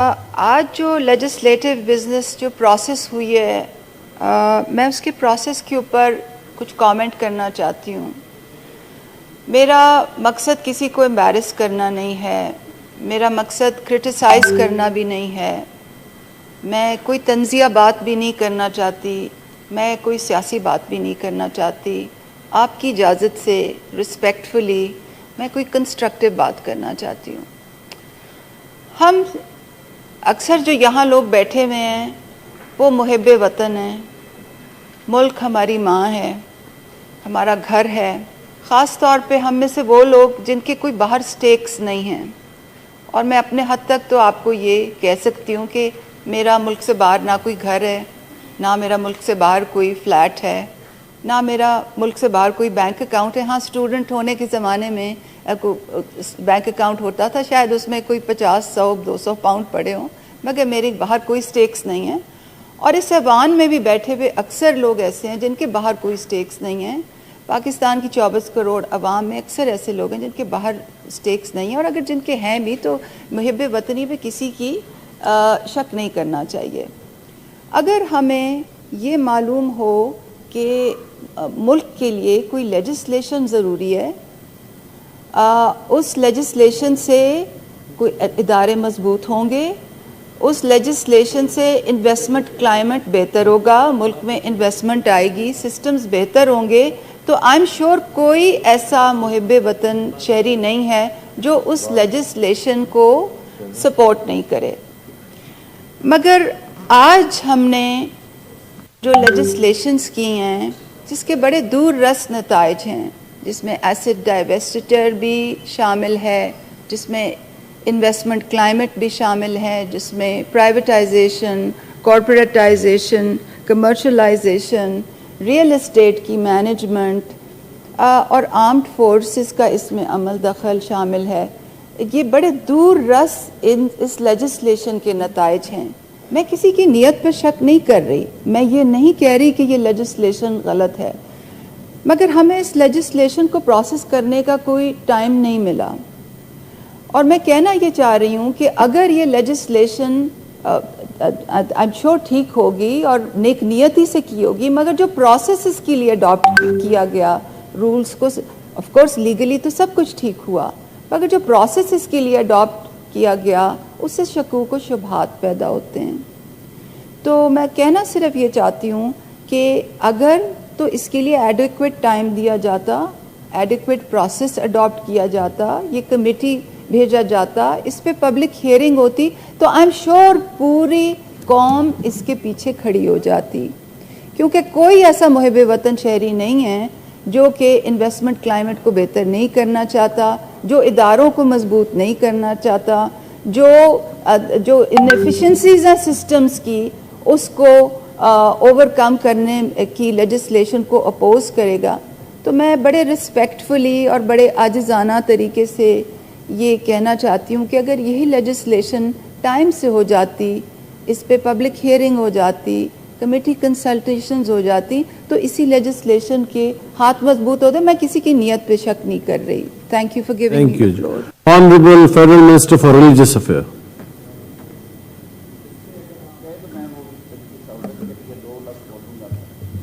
آج جو legislative business جو پروسیس ہوئی ہے میں اس کے پروسیس کے اوپر کچھ کامنٹ کرنا چاہتی ہوں. میرا مقصد کسی کو امبیرس کرنا نہیں ہے، میرا مقصد کرٹیسائز کرنا بھی نہیں ہے، میں کوئی طنزیہ بات بھی نہیں کرنا چاہتی، میں کوئی سیاسی بات بھی نہیں کرنا چاہتی. آپ کی اجازت سے رسپیکٹفلی میں کوئی کنسٹرکٹیو بات کرنا چاہتی ہوں. ہم اکثر جو یہاں لوگ بیٹھے ہوئے ہیں وہ محب وطن ہیں. ملک ہماری ماں ہے، ہمارا گھر ہے. خاص طور پہ ہم میں سے وہ لوگ جن کے کوئی باہر سٹیکس نہیں ہیں، اور میں اپنے حد تک تو آپ کو یہ کہہ سکتی ہوں کہ میرا ملک سے باہر نہ کوئی گھر ہے، نہ میرا ملک سے باہر کوئی فلیٹ ہے، نہ میرا ملک سے باہر کوئی بینک اکاؤنٹ ہے. ہاں اسٹوڈنٹ ہونے کے زمانے میں بینک اکاؤنٹ ہوتا تھا، شاید اس میں کوئی 50 100 200 پاؤنڈ پڑے ہوں، مگر میرے باہر کوئی سٹیکس نہیں ہیں. اور اس ایوان میں بھی بیٹھے ہوئے اکثر لوگ ایسے ہیں جن کے باہر کوئی سٹیکس نہیں ہیں. پاکستان کی 24 کروڑ عوام میں اکثر ایسے لوگ ہیں جن کے باہر سٹیکس نہیں ہیں، اور اگر جن کے ہیں بھی تو محب وطنی پہ کسی کی شک نہیں کرنا چاہیے. اگر ہمیں یہ معلوم ہو کہ ملک کے لیے کوئی لیجسلیشن ضروری ہے، اس لیجسلیشن سے کوئی ادارے مضبوط ہوں گے، اس لیجسلیشن سے انویسٹمنٹ کلائمیٹ بہتر ہوگا، ملک میں انویسٹمنٹ آئے گی، سسٹمز بہتر ہوں گے، تو آئی ایم شیور کوئی ایسا محب وطن شہری نہیں ہے جو اس لیجسلیشن کو سپورٹ نہیں کرے. مگر آج ہم نے جو لیجسلیشنز کی ہیں جس کے بڑے دور رس نتائج ہیں، جس میں ایسٹ ڈائیویسٹر بھی شامل ہے، جس میں انویسٹمنٹ کلائمیٹ بھی شامل ہے، جس میں پرائیویٹائزیشن، کارپوریٹائزیشن، کمرشلائزیشن، ریئل اسٹیٹ کی مینجمنٹ اور آرمڈ فورسز کا اس میں عمل دخل شامل ہے. یہ بڑے دور رس اس لیجسلیشن کے نتائج ہیں. میں کسی کی نیت پہ شک نہیں کر رہی، میں یہ نہیں کہہ رہی کہ یہ لیجسلیشن غلط ہے، مگر ہمیں اس لیجسلیشن کو پروسیس کرنے کا کوئی ٹائم نہیں ملا. اور میں کہنا یہ چاہ رہی ہوں کہ اگر یہ لیجسلیشن I'm sure ٹھیک ہوگی اور نیک نیتی سے کی ہوگی، مگر جو پروسیسز کے لیے اڈاپٹ کیا گیا رولز کو، آف کورس لیگلی تو سب کچھ ٹھیک ہوا، مگر جو پروسیسز کے لیے اڈاپٹ کیا گیا اس سے شکوک و شبہات پیدا ہوتے ہیں. تو میں کہنا صرف یہ چاہتی ہوں کہ اگر تو اس کے لیے ایڈیکویٹ ٹائم دیا جاتا، ایڈیکویٹ پروسیس اڈاپٹ کیا جاتا، یہ کمیٹی بھیجا جاتا، اس پہ پبلک ہیئرنگ ہوتی، تو آئی ایم شیور پوری قوم اس کے پیچھے کھڑی ہو جاتی. کیونکہ کوئی ایسا محب وطن شہری نہیں ہے جو کہ انویسٹمنٹ کلائمیٹ کو بہتر نہیں کرنا چاہتا، جو اداروں کو مضبوط نہیں کرنا چاہتا، جو انیفیشنسیز ہیں سسٹمز کی اس کو اوور کم کرنے کی لیجسلیشن کو اپوز کرے گا. تو میں بڑے رسپیکٹفلی اور بڑے عاجزانہ طریقے سے یہ کہنا چاہتی ہوں کہ اگر یہی لیجسلیشن ٹائم سے ہو جاتی، اس پہ پبلک ہیئرنگ ہو جاتی، کمیٹی کنسلٹیشنز ہو جاتی، تو اسی لیجسلیشن کے ہاتھ مضبوط ہوتے. میں کسی کی نیت پہ شک نہیں کر رہی. Thank you for giving me the floor. Honorable Federal Minister for Religious Affairs.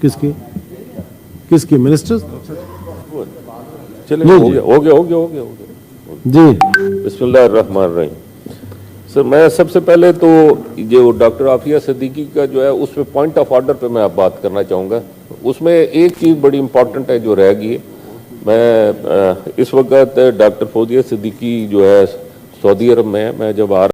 کس کی منسٹر؟ چلیں ہو گیا جی. بسم اللہ الرحمن الرحیم. سر میں سب سے پہلے تو جو ڈاکٹر عافیہ صدیقی کا جو ہے اس میں پوائنٹ آف آرڈر پہ میں آپ بات کرنا چاہوں گا. اس میں ایک چیز بڑی امپورٹنٹ ہے جو رہ گئی ہے. میں اس وقت ڈاکٹر فوزیہ صدیقی جو ہے سعودی عرب میں جب آ رہا